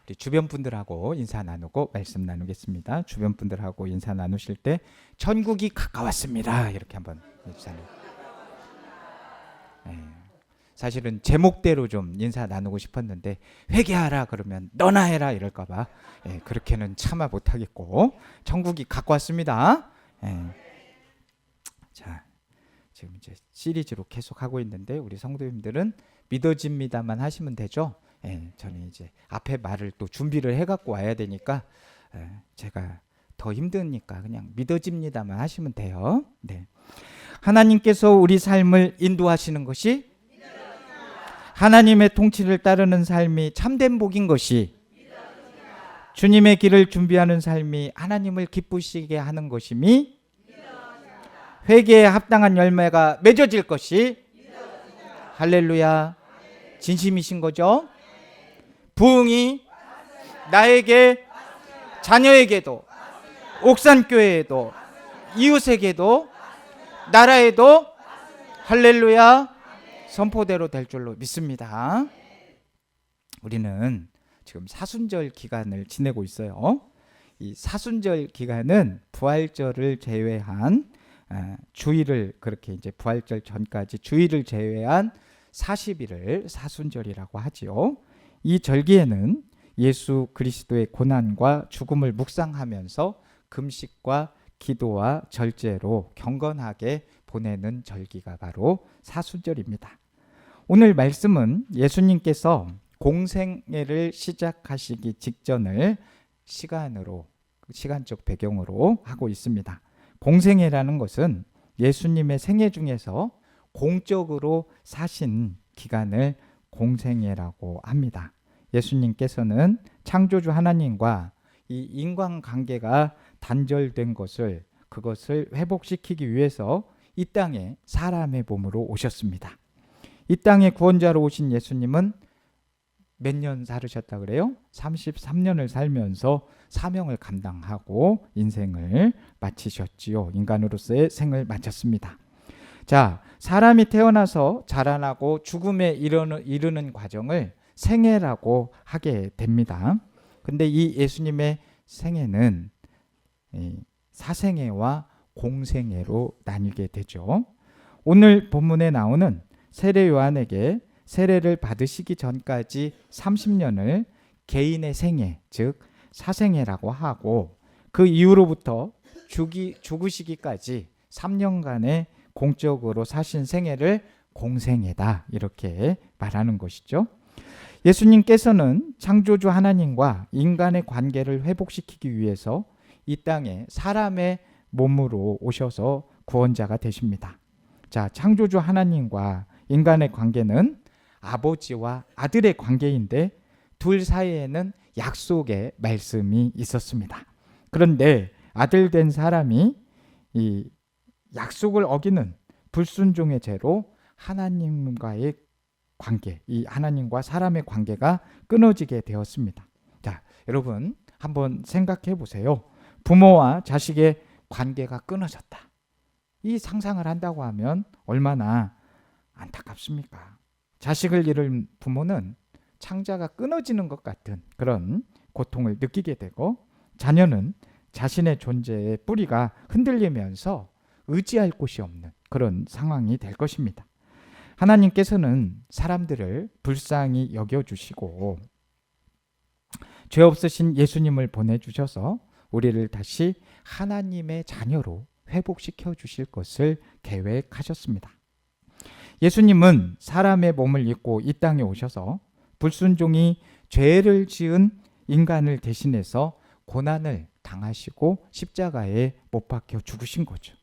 우리 주변 분들하고 인사 나누고 말씀 나누겠습니다. 주변 분들하고 인사 나누실 때 천국이 가까웠습니다. 이렇게 한번 해주세요. 사실은 제목대로 좀 인사 나누고 싶었는데 회개하라 그러면 너나 해라 이럴까봐 그렇게는 참아 못하겠고 천국이 가까웠습니다. 자, 지금 이제 시리즈로 계속 하고 있는데 우리 성도님들은 믿어집니다만 하시면 되죠. 저는 이제 앞에 말을 또 준비를 해갖고 와야 되니까 제가 더 힘드니까 그냥 믿어집니다만 하시면 돼요. 네. 하나님께서 우리 삶을 인도하시는 것이 하나님의 통치를 따르는 삶이 참된 복인 것이 주님의 길을 준비하는 삶이 하나님을 기쁘시게 하는 것임이 회개에 합당한 열매가 맺어질 것이 할렐루야 진심이신 거죠? 부흥이 나에게 자녀에게도 옥산교회에도 이웃에게도 나라에도 할렐루야 선포대로 될 줄로 믿습니다. 우리는 지금 사순절 기간을 지내고 있어요. 이 사순절 기간은 부활절을 제외한 주일을 그렇게 이제 부활절 전까지 주일을 제외한 40일을 사순절이라고 하지요. 이 절기에는 예수 그리스도의 고난과 죽음을 묵상하면서 금식과 기도와 절제로 경건하게 보내는 절기가 바로 사순절입니다. 오늘 말씀은 예수님께서 공생애를 시작하시기 직전을 시간적 배경으로 하고 있습니다. 공생애라는 것은 예수님의 생애 중에서 공적으로 사신 기간을 공생애라고 합니다. 예수님께서는 창조주 하나님과 이 인간관계가 단절된 그것을 회복시키기 위해서 이 땅에 사람의 몸으로 오셨습니다. 이 땅에 구원자로 오신 예수님은 몇 년 살으셨다 그래요? 33년을 살면서 사명을 감당하고 인생을 마치셨지요. 인간으로서의 생을 마쳤습니다. 자, 사람이 태어나서 자라나고 죽음에 이르는 과정을 생애라고 하게 됩니다. 근데 이 예수님의 생애는 사생애와 공생애로 나뉘게 되죠. 오늘 본문에 나오는 세례 요한에게 세례를 받으시기 전까지 30년을 개인의 생애, 즉 사생애라고 하고 그 이후로부터 죽으시기까지 3년간의 공적으로 사신 생애를 공생애다 이렇게 말하는 것이죠. 예수님께서는 창조주 하나님과 인간의 관계를 회복시키기 위해서 이 땅에 사람의 몸으로 오셔서 구원자가 되십니다. 자, 창조주 하나님과 인간의 관계는 아버지와 아들의 관계인데 둘 사이에는 약속의 말씀이 있었습니다. 그런데 아들 된 사람이 이 약속을 어기는 불순종의 죄로 하나님과의 관계, 이 하나님과 사람의 관계가 끊어지게 되었습니다. 자, 여러분 한번 생각해 보세요. 부모와 자식의 관계가 끊어졌다. 이 상상을 한다고 하면 얼마나 안타깝습니까? 자식을 잃은 부모는 창자가 끊어지는 것 같은 그런 고통을 느끼게 되고 자녀는 자신의 존재의 뿌리가 흔들리면서 의지할 곳이 없는 그런 상황이 될 것입니다. 하나님께서는 사람들을 불쌍히 여겨주시고 죄 없으신 예수님을 보내주셔서 우리를 다시 하나님의 자녀로 회복시켜 주실 것을 계획하셨습니다. 예수님은 사람의 몸을 입고 이 땅에 오셔서 불순종이 죄를 지은 인간을 대신해서 고난을 당하시고 십자가에 못 박혀 죽으신 거죠.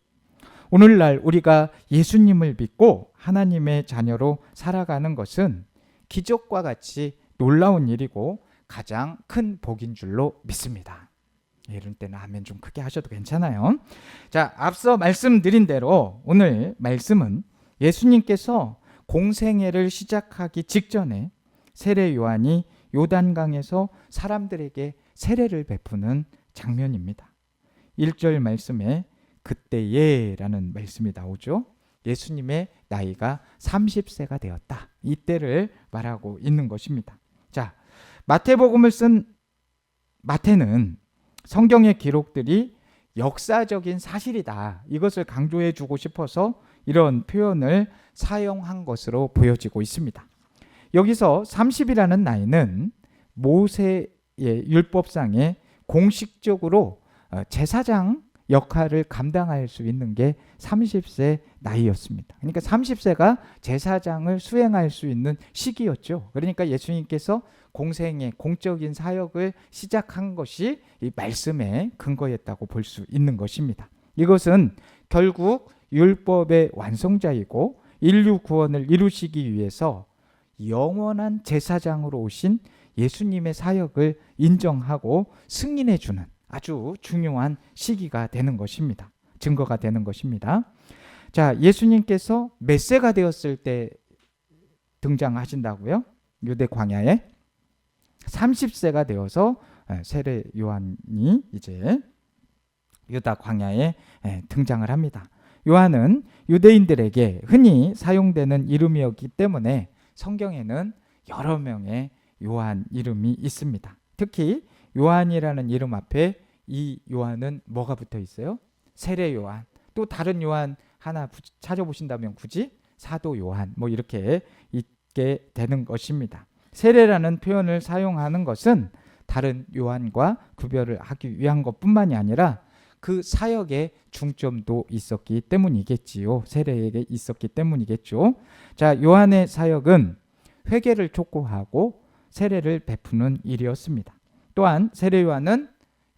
오늘날 우리가 예수님을 믿고 하나님의 자녀로 살아가는 것은 기적과 같이 놀라운 일이고 가장 큰 복인 줄로 믿습니다. 이런 때는 아멘 좀 크게 하셔도 괜찮아요. 자, 앞서 말씀드린 대로 오늘 말씀은 예수님께서 공생애를 시작하기 직전에 세례 요한이 요단강에서 사람들에게 세례를 베푸는 장면입니다. 1절 말씀에 그때에라는 말씀이 나오죠. 예수님의 나이가 30세가 되었다. 이때를 말하고 있는 것입니다. 자, 마태복음을 쓴 마태는 성경의 기록들이 역사적인 사실이다. 이것을 강조해 주고 싶어서 이런 표현을 사용한 것으로 보여지고 있습니다. 여기서 30이라는 나이는 모세의 율법상에 공식적으로 제사장 역할을 감당할 수 있는 게 30세 나이였습니다. 그러니까 30세가 제사장을 수행할 수 있는 시기였죠. 그러니까 예수님께서 공생의 공적인 사역을 시작한 것이 이 말씀의 근거였다고 볼 수 있는 것입니다. 이것은 결국 율법의 완성자이고 인류 구원을 이루시기 위해서 영원한 제사장으로 오신 예수님의 사역을 인정하고 승인해 주는 아주 중요한 시기가 되는 것입니다. 증거가 되는 것입니다. 자, 예수님께서 몇 세가 되었을 때 등장하신다고요? 유대 광야에 30세가 되어서 세례 요한이 이제 유다 광야에 등장을 합니다. 요한은 유대인들에게 흔히 사용되는 이름이었기 때문에 성경에는 여러 명의 요한 이름이 있습니다. 특히 요한이라는 이름 앞에 이 요한은 뭐가 붙어 있어요? 세례 요한. 또 다른 요한 하나 찾아보신다면 굳이 사도 요한 뭐 이렇게 있게 되는 것입니다. 세례라는 표현을 사용하는 것은 다른 요한과 구별을 하기 위한 것뿐만이 아니라 그 사역의 중점도 있었기 때문이겠지요. 세례에게 있었기 때문이겠죠. 자, 요한의 사역은 회개를 촉구하고 세례를 베푸는 일이었습니다. 또한 세례 요한은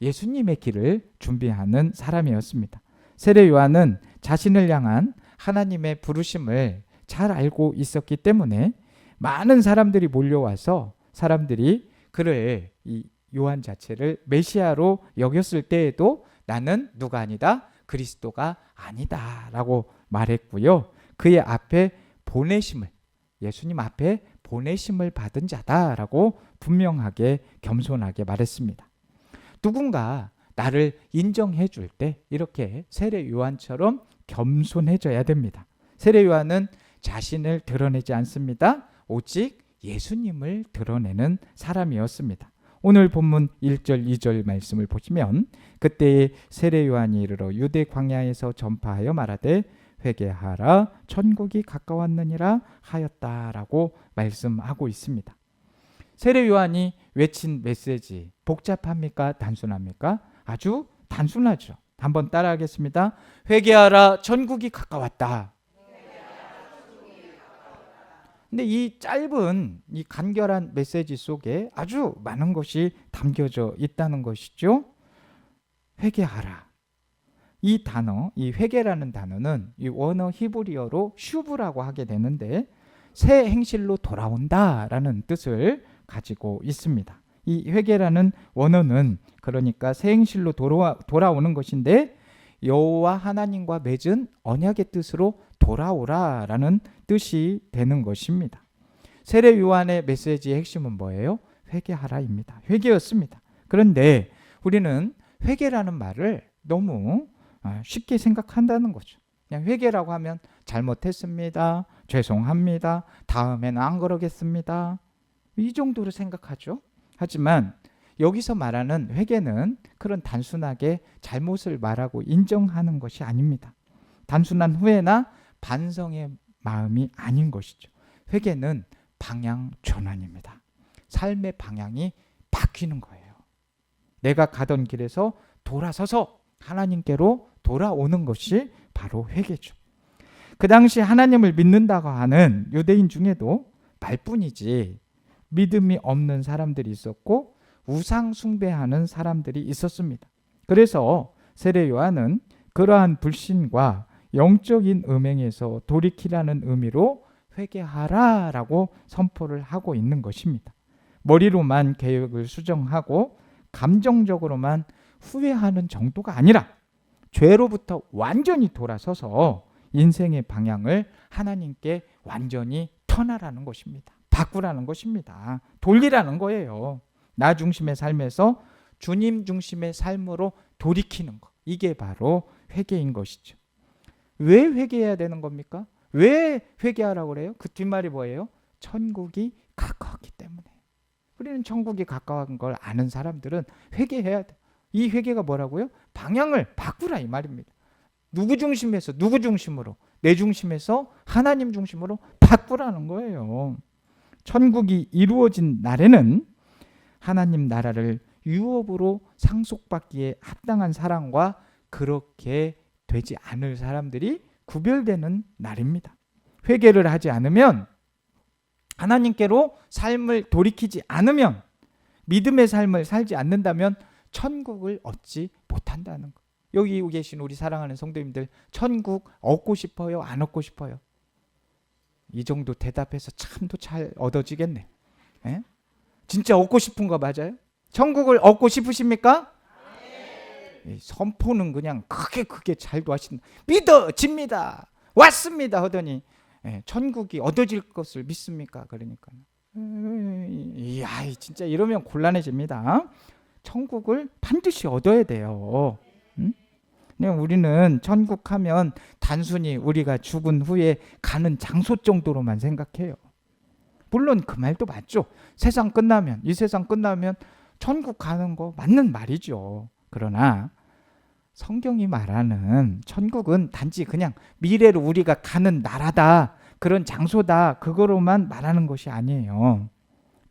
예수님의 길을 준비하는 사람이었습니다. 세례 요한은 자신을 향한 하나님의 부르심을 잘 알고 있었기 때문에 많은 사람들이 몰려와서 사람들이 그를 이 요한 자체를 메시아로 여겼을 때에도 나는 누가 아니다? 그리스도가 아니다 라고 말했고요. 그의 앞에 보내심을 예수님 앞에 보내심을 받은 자다라고 분명하게 겸손하게 말했습니다. 누군가 나를 인정해 줄 때 이렇게 세례 요한처럼 겸손해져야 됩니다. 세례 요한은 자신을 드러내지 않습니다. 오직 예수님을 드러내는 사람이었습니다. 오늘 본문 1절 2절 말씀을 보시면 그때에 세례 요한이 이르러 유대 광야에서 전파하여 말하되 회개하라 천국이 가까웠느니라 하였다라고 말씀하고 있습니다. 세례 요한이 외친 메시지 복잡합니까? 단순합니까? 아주 단순하죠. 한번 따라하겠습니다. 회개하라 천국이 가까웠다. 근데 이 짧은 이 간결한 메시지 속에 아주 많은 것이 담겨져 있다는 것이죠. 회개하라. 이 단어, 이 회개라는 단어는 이 원어 히브리어로 슈브라고 하게 되는데 새 행실로 돌아온다라는 뜻을 가지고 있습니다. 이 회개라는 원어는 그러니까 새 행실로 돌아오는 것인데 여호와 하나님과 맺은 언약의 뜻으로 돌아오라라는 뜻이 되는 것입니다. 세례 요한의 메시지의 핵심은 뭐예요? 회개하라입니다. 회개였습니다. 그런데 우리는 회개라는 말을 너무 쉽게 생각한다는 거죠. 그냥 회개라고 하면 잘못했습니다. 죄송합니다. 다음에는 안 그러겠습니다. 이 정도로 생각하죠. 하지만 여기서 말하는 회개는 그런 단순하게 잘못을 말하고 인정하는 것이 아닙니다. 단순한 후회나 반성의 마음이 아닌 것이죠. 회개는 방향 전환입니다. 삶의 방향이 바뀌는 거예요. 내가 가던 길에서 돌아서서 하나님께로 돌아오는 것이 바로 회개죠. 그 당시 하나님을 믿는다고 하는 유대인 중에도 말뿐이지 믿음이 없는 사람들이 있었고 우상 숭배하는 사람들이 있었습니다. 그래서 세례 요한은 그러한 불신과 영적인 음행에서 돌이키라는 의미로 회개하라라고 선포를 하고 있는 것입니다. 머리로만 계획을 수정하고 감정적으로만 후회하는 정도가 아니라 죄로부터 완전히 돌아서서 인생의 방향을 하나님께 완전히 터나라는 것입니다. 바꾸라는 것입니다. 돌리라는 거예요. 나 중심의 삶에서 주님 중심의 삶으로 돌이키는 것. 이게 바로 회개인 것이죠. 왜 회개해야 되는 겁니까? 왜 회개하라고 그래요? 그 뒷말이 뭐예요? 천국이 가까웠기 때문에. 우리는 천국이 가까운 걸 아는 사람들은 회개해야 돼. 이 회개가 뭐라고요? 방향을 바꾸라 이 말입니다. 누구 중심에서 누구 중심으로, 내 중심에서 하나님 중심으로 바꾸라는 거예요. 천국이 이루어진 날에는 하나님 나라를 유업으로 상속받기에 합당한 사람과 그렇게 되지 않을 사람들이 구별되는 날입니다. 회개를 하지 않으면, 하나님께로 삶을 돌이키지 않으면, 믿음의 삶을 살지 않는다면 천국을 얻지 못한다는 거. 여기 계신 우리 사랑하는 성도님들, 천국 얻고 싶어요? 안 얻고 싶어요? 이 정도 대답해서 참도 잘 얻어지겠네. 에? 진짜 얻고 싶은 거 맞아요? 천국을 얻고 싶으십니까? 네. 선포는 그냥 크게 잘도 하신다. 믿어집니다. 왔습니다 하더니 천국이 얻어질 것을 믿습니까? 그러니까 이야, 진짜 이러면 곤란해집니다. 천국을 반드시 얻어야 돼요. 응? 그냥 우리는 천국 하면 단순히 우리가 죽은 후에 가는 장소 정도로만 생각해요. 물론 그 말도 맞죠. 세상 끝나면, 이 세상 끝나면 천국 가는 거 맞는 말이죠. 그러나 성경이 말하는 천국은 단지 그냥 미래로 우리가 가는 나라다, 그런 장소다, 그거로만 말하는 것이 아니에요.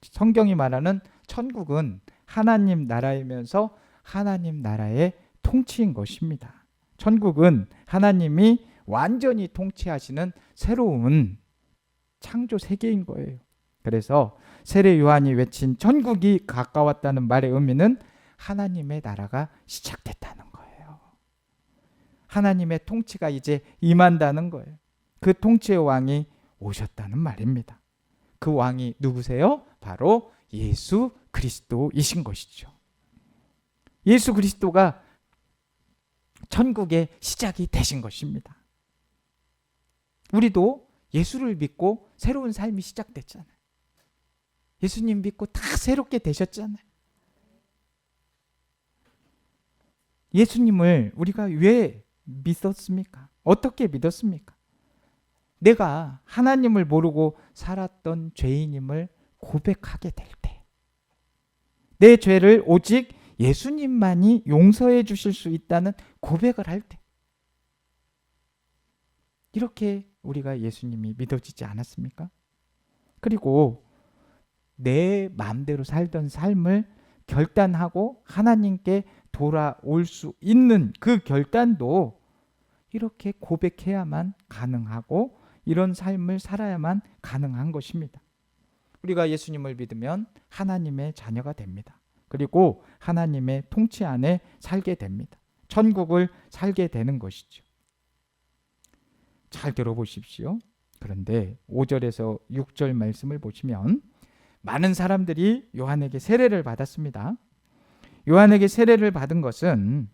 성경이 말하는 천국은 하나님 나라이면서 하나님 나라의 통치인 것입니다. 천국은 하나님이 완전히 통치하시는 새로운 창조 세계인 거예요. 그래서 세례 요한이 외친 천국이 가까웠다는 말의 의미는 하나님의 나라가 시작됐다는 거예요. 하나님의 통치가 이제 임한다는 거예요. 그 통치의 왕이 오셨다는 말입니다. 그 왕이 누구세요? 바로 예수 그리스도이신 것이죠. 예수 그리스도가 천국의 시작이 되신 것입니다. 우리도 예수를 믿고 새로운 삶이 시작됐잖아요. 예수님 믿고 다 새롭게 되셨잖아요. 예수님을 우리가 왜 믿었습니까? 어떻게 믿었습니까? 내가 하나님을 모르고 살았던 죄인임을 고백하게 될 때, 내 죄를 오직 예수님만이 용서해 주실 수 있다는 고백을 할 때, 이렇게 우리가 예수님이 믿어지지 않았습니까? 그리고 내 마음대로 살던 삶을 결단하고 하나님께 돌아올 수 있는 그 결단도 이렇게 고백해야만 가능하고, 이런 삶을 살아야만 가능한 것입니다. 우리가 예수님을 믿으면 하나님의 자녀가 됩니다. 그리고 하나님의 통치 안에 살게 됩니다. 천국을 살게 되는 것이죠. 잘 들어보십시오. 그런데 5절에서 6절 말씀을 보시면 많은 사람들이 요한에게 세례를 받았습니다. 요한에게 세례를 받은 것은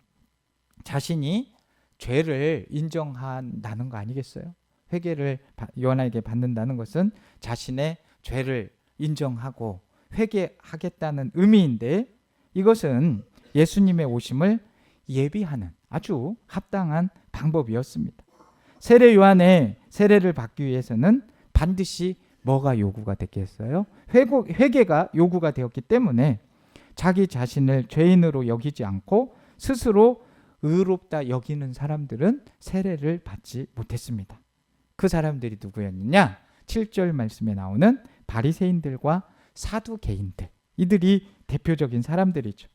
자신이 죄를 인정한다는 거 아니겠어요? 회개를 요한에게 받는다는 것은 자신의 죄를 인정하고 회개하겠다는 의미인데, 이것은 예수님의 오심을 예비하는 아주 합당한 방법이었습니다. 세례 요한의 세례를 받기 위해서는 반드시 뭐가 요구가 됐겠어요? 회개가 요구가 되었기 때문에 자기 자신을 죄인으로 여기지 않고 스스로 의롭다 여기는 사람들은 세례를 받지 못했습니다. 그 사람들이 누구였느냐? 7절 말씀에 나오는 바리새인들과 사두개인들, 이들이 대표적인 사람들이죠.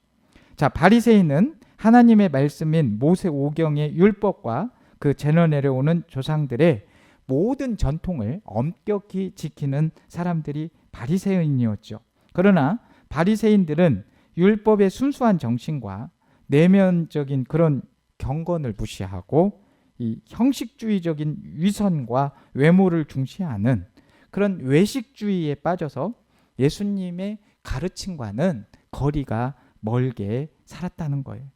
자, 바리새인은 하나님의 말씀인 모세오경의 율법과 그 제너 내려오는 조상들의 모든 전통을 엄격히 지키는 사람들이 바리새인이었죠. 그러나 바리새인들은 율법의 순수한 정신과 내면적인 그런 경건을 무시하고 이 형식주의적인 위선과 외모를 중시하는 그런 외식주의에 빠져서 예수님의 가르침과는 거리가 멀게 살았다는 거예요.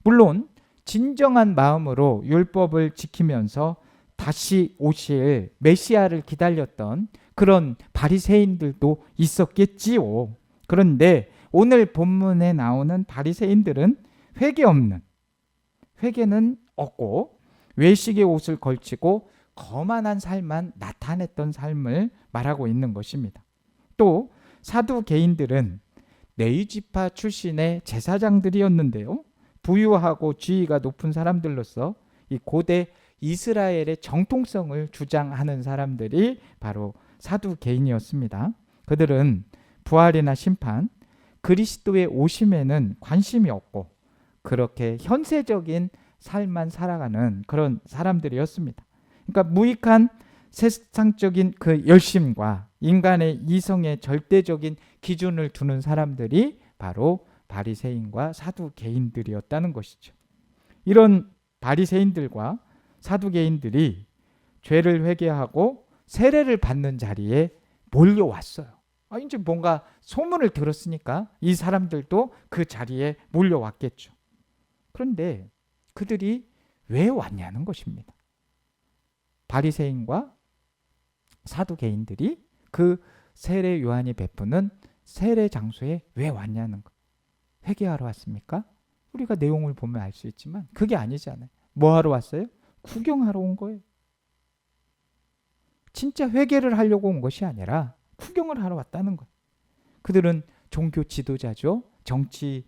물론 진정한 마음으로 율법을 지키면서 다시 오실 메시아를 기다렸던 그런 바리새인들도 있었겠지요. 그런데 오늘 본문에 나오는 바리새인들은 회개는 없고 외식의 옷을 걸치고 거만한 삶만 나타냈던 삶을 말하고 있는 것입니다. 또 사두개인들은 레위지파 출신의 제사장들이었는데요. 부유하고 지위가 높은 사람들로서 이 고대 이스라엘의 정통성을 주장하는 사람들이 바로 사두개인이었습니다. 그들은 부활이나 심판, 그리스도의 오심에는 관심이 없고 그렇게 현세적인 삶만 살아가는 그런 사람들이었습니다. 그러니까 무익한 세상적인 그 열심과 인간의 이성의 절대적인 기준을 두는 사람들이 바로 바리새인과 사두개인들이었다는 것이죠. 이런 바리새인들과 사두개인들이 죄를 회개하고 세례를 받는 자리에 몰려왔어요. 이제 뭔가 소문을 들었으니까 이 사람들도 그 자리에 몰려왔겠죠. 그런데 그들이 왜 왔냐는 것입니다. 바리새인과 사두개인들이 그 세례 요한이 베푸는 세례 장소에 왜 왔냐는 것. 회개하러 왔습니까? 우리가 내용을 보면 알 수 있지만 그게 아니잖아요. 뭐 하러 왔어요? 구경하러 온 거예요. 진짜 회개를 하려고 온 것이 아니라 구경을 하러 왔다는 거예요. 그들은 종교 지도자죠. 정치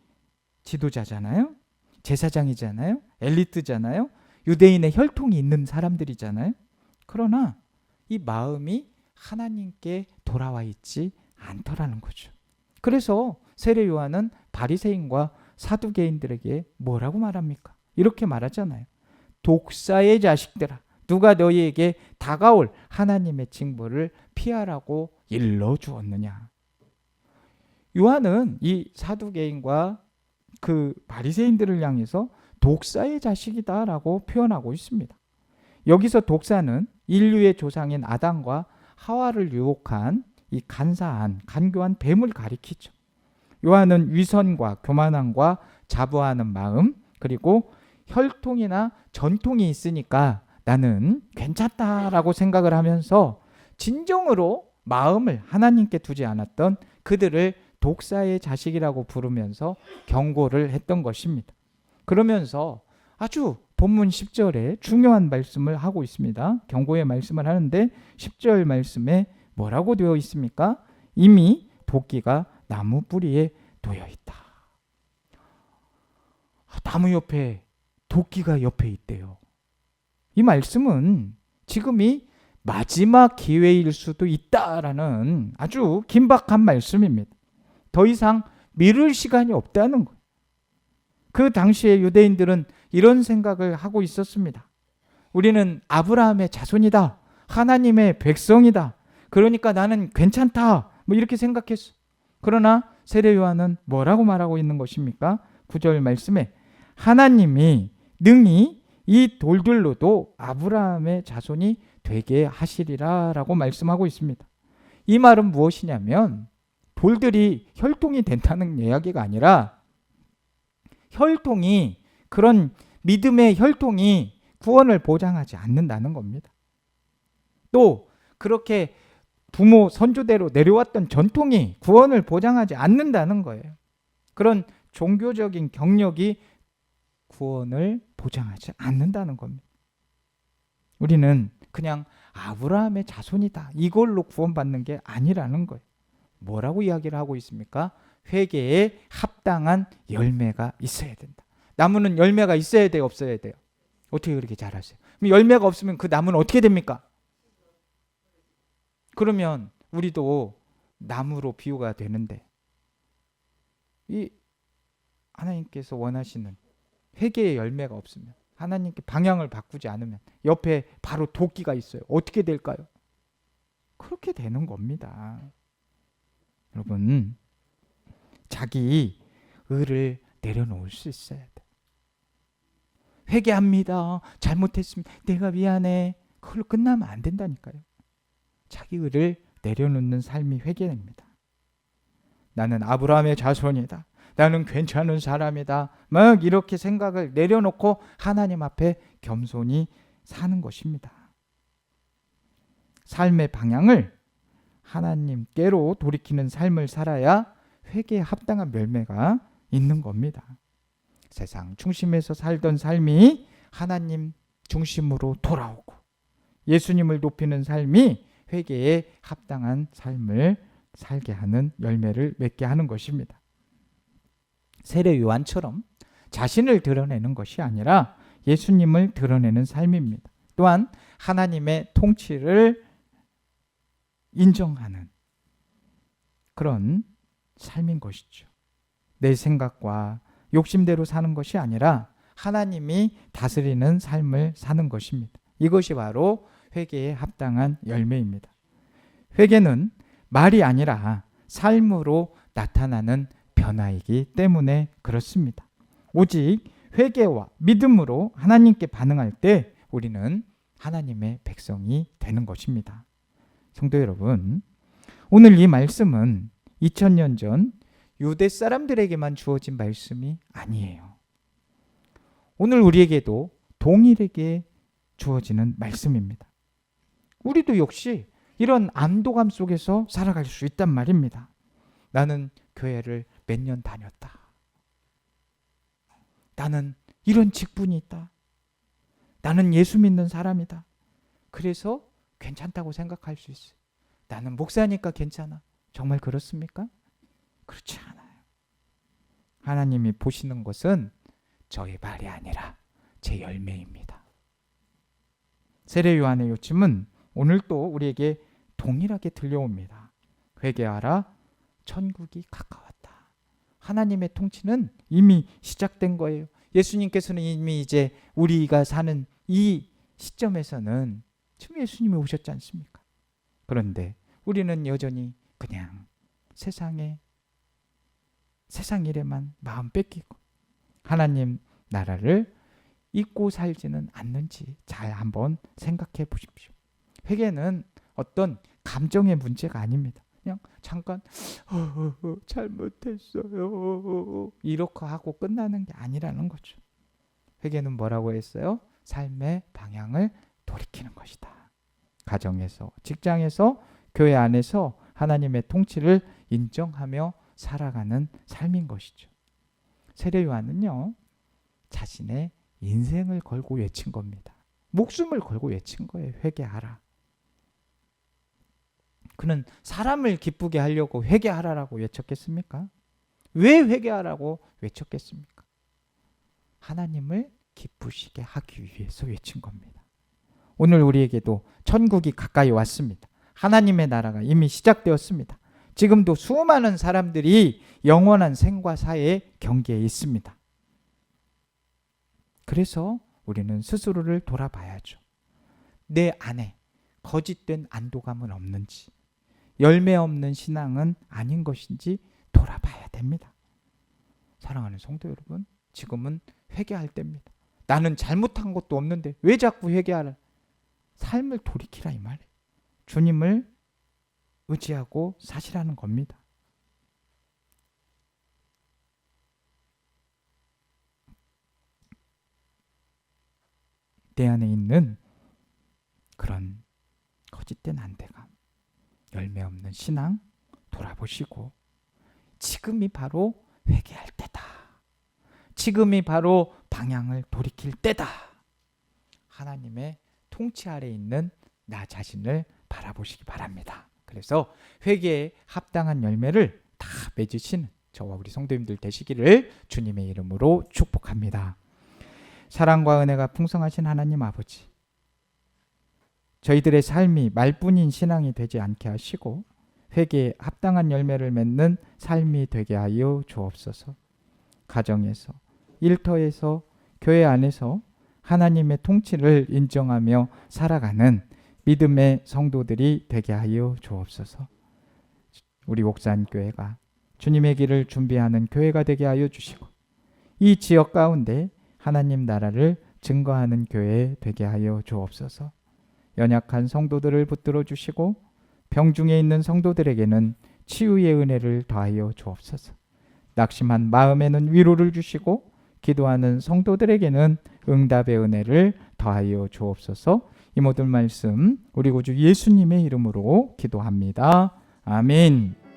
지도자잖아요. 제사장이잖아요. 엘리트잖아요. 유대인의 혈통이 있는 사람들이잖아요. 그러나 이 마음이 하나님께 돌아와 있지 않더라는 거죠. 그래서 세례 요한은 바리새인과 사두개인들에게 뭐라고 말합니까? 이렇게 말하잖아요. 독사의 자식들아, 누가 너희에게 다가올 하나님의 징벌을 피하라고 일러주었느냐. 요한은 이 사두개인과 그 바리새인들을 향해서 독사의 자식이다라고 표현하고 있습니다. 여기서 독사는 인류의 조상인 아담과 하와를 유혹한 이 간사한 간교한 뱀을 가리키죠. 요한은 위선과 교만함과 자부하는 마음, 그리고 혈통이나 전통이 있으니까 나는 괜찮다라고 생각을 하면서 진정으로 마음을 하나님께 두지 않았던 그들을 독사의 자식이라고 부르면서 경고를 했던 것입니다. 그러면서 아주 본문 10절에 중요한 말씀을 하고 있습니다. 경고의 말씀을 하는데 10절 말씀에 뭐라고 되어 있습니까? 이미 도끼가 나무 뿌리에 놓여 있다. 나무 옆에 도끼가 옆에 있대요. 이 말씀은 지금이 마지막 기회일 수도 있다라는 아주 긴박한 말씀입니다. 더 이상 미룰 시간이 없다는 거예요. 그 당시에 유대인들은 이런 생각을 하고 있었습니다. 우리는 아브라함의 자손이다. 하나님의 백성이다. 그러니까 나는 괜찮다. 뭐 이렇게 생각했어. 그러나 세례 요한은 뭐라고 말하고 있는 것입니까? 9절 말씀에 하나님이 능히 이 돌들로도 아브라함의 자손이 되게 하시리라 라고 말씀하고 있습니다. 이 말은 무엇이냐면 돌들이 혈통이 된다는 이야기가 아니라 혈통이 그런 믿음의 혈통이 구원을 보장하지 않는다는 겁니다. 또 그렇게 부모 선조대로 내려왔던 전통이 구원을 보장하지 않는다는 거예요. 그런 종교적인 경력이 구원을 보장하지 않는다는 겁니다. 우리는 그냥 아브라함의 자손이다. 이걸로 구원받는 게 아니라는 거예요. 뭐라고 이야기를 하고 있습니까? 회개에 합당한 열매가 있어야 된다. 나무는 열매가 있어야 돼요, 없어야 돼요? 어떻게 그렇게 잘하세요? 그럼 열매가 없으면 그 나무는 어떻게 됩니까? 그러면 우리도 나무로 비유가 되는데 이 하나님께서 원하시는 회개의 열매가 없으면 하나님께 방향을 바꾸지 않으면 옆에 바로 도끼가 있어요. 어떻게 될까요? 그렇게 되는 겁니다. 여러분, 자기 의를 내려놓을 수 있어야 돼. 회개합니다. 잘못했습니다. 내가 미안해. 그걸로 끝나면 안 된다니까요. 자기 의를 내려놓는 삶이 회개입니다. 나는 아브라함의 자손이다. 나는 괜찮은 사람이다. 막 이렇게 생각을 내려놓고 하나님 앞에 겸손히 사는 것입니다. 삶의 방향을 하나님께로 돌이키는 삶을 살아야 회개에 합당한 열매가 있는 겁니다. 세상 중심에서 살던 삶이 하나님 중심으로 돌아오고 예수님을 높이는 삶이 회개에 합당한 삶을 살게 하는 열매를 맺게 하는 것입니다. 세례 요한처럼 자신을 드러내는 것이 아니라 예수님을 드러내는 삶입니다. 또한 하나님의 통치를 인정하는 그런 삶인 것이죠. 내 생각과 욕심대로 사는 것이 아니라 하나님이 다스리는 삶을 사는 것입니다. 이것이 바로 회개에 합당한 열매입니다. 회개는 말이 아니라 삶으로 나타나는 변화이기 때문에 그렇습니다. 오직 회개와 믿음으로 하나님께 반응할 때 우리는 하나님의 백성이 되는 것입니다. 성도 여러분, 오늘 이 말씀은 2000년 전 유대 사람들에게만 주어진 말씀이 아니에요. 오늘 우리에게도 동일하게 주어지는 말씀입니다. 우리도 역시 이런 안도감 속에서 살아갈 수 있단 말입니다. 나는 교회를 몇 년 다녔다. 나는 이런 직분이 있다. 나는 예수 믿는 사람이다. 그래서 괜찮다고 생각할 수 있어요. 나는 목사니까 괜찮아. 정말 그렇습니까? 그렇지 않아요. 하나님이 보시는 것은 저의 말이 아니라 제 열매입니다. 세례 요한의 요침은 오늘 또 우리에게 동일하게 들려옵니다. 회개하라, 천국이 가까웠다. 하나님의 통치는 이미 시작된 거예요. 예수님께서는 이미 이제 우리가 사는 이 시점에서는 지금 예수님이 오셨지 않습니까? 그런데 우리는 여전히 그냥 세상 일에만 마음 뺏기고 하나님 나라를 잊고 살지는 않는지 잘 한번 생각해 보십시오. 회개는 어떤 감정의 문제가 아닙니다. 그냥 잠깐 잘못했어요 이렇게 하고 끝나는 게 아니라는 거죠. 회개는 뭐라고 했어요? 삶의 방향을 돌이키는 것이다. 가정에서, 직장에서, 교회 안에서 하나님의 통치를 인정하며 살아가는 삶인 것이죠. 세례 요한은요, 자신의 인생을 걸고 외친 겁니다. 목숨을 걸고 외친 거예요. 회개하라. 그는 사람을 기쁘게 하려고 회개하라라고 외쳤겠습니까? 왜 회개하라고 외쳤겠습니까? 하나님을 기쁘시게 하기 위해서 외친 겁니다. 오늘 우리에게도 천국이 가까이 왔습니다. 하나님의 나라가 이미 시작되었습니다. 지금도 수많은 사람들이 영원한 생과 사의 경계에 있습니다. 그래서 우리는 스스로를 돌아봐야죠. 내 안에 거짓된 안도감은 없는지, 열매 없는 신앙은 아닌 것인지 돌아봐야 됩니다. 사랑하는 성도 여러분, 지금은 회개할 때입니다. 나는 잘못한 것도 없는데 왜 자꾸 회개하라? 삶을 돌이키라 이 말이에요. 주님을 의지하고 사시라는 겁니다. 내 안에 있는 그런 거짓된 안대감, 열매 없는 신앙 돌아보시고 지금이 바로 회개할 때다. 지금이 바로 방향을 돌이킬 때다. 하나님의 통치 아래 있는 나 자신을 바라보시기 바랍니다. 그래서 회개에 합당한 열매를 다 맺으시는 저와 우리 성도님들 되시기를 주님의 이름으로 축복합니다. 사랑과 은혜가 풍성하신 하나님 아버지, 저희들의 삶이 말뿐인 신앙이 되지 않게 하시고 회개에 합당한 열매를 맺는 삶이 되게 하여 주옵소서. 가정에서, 일터에서, 교회 안에서 하나님의 통치를 인정하며 살아가는 믿음의 성도들이 되게 하여 주옵소서. 우리 옥산교회가 주님의 길을 준비하는 교회가 되게 하여 주시고 이 지역 가운데 하나님 나라를 증거하는 교회 되게 하여 주옵소서. 연약한 성도들을 붙들어 주시고 병중에 있는 성도들에게는 치유의 은혜를 더하여 주옵소서. 낙심한 마음에는 위로를 주시고 기도하는 성도들에게는 응답의 은혜를 더하여 주옵소서. 이 모든 말씀 우리 구주 예수님의 이름으로 기도합니다. 아멘.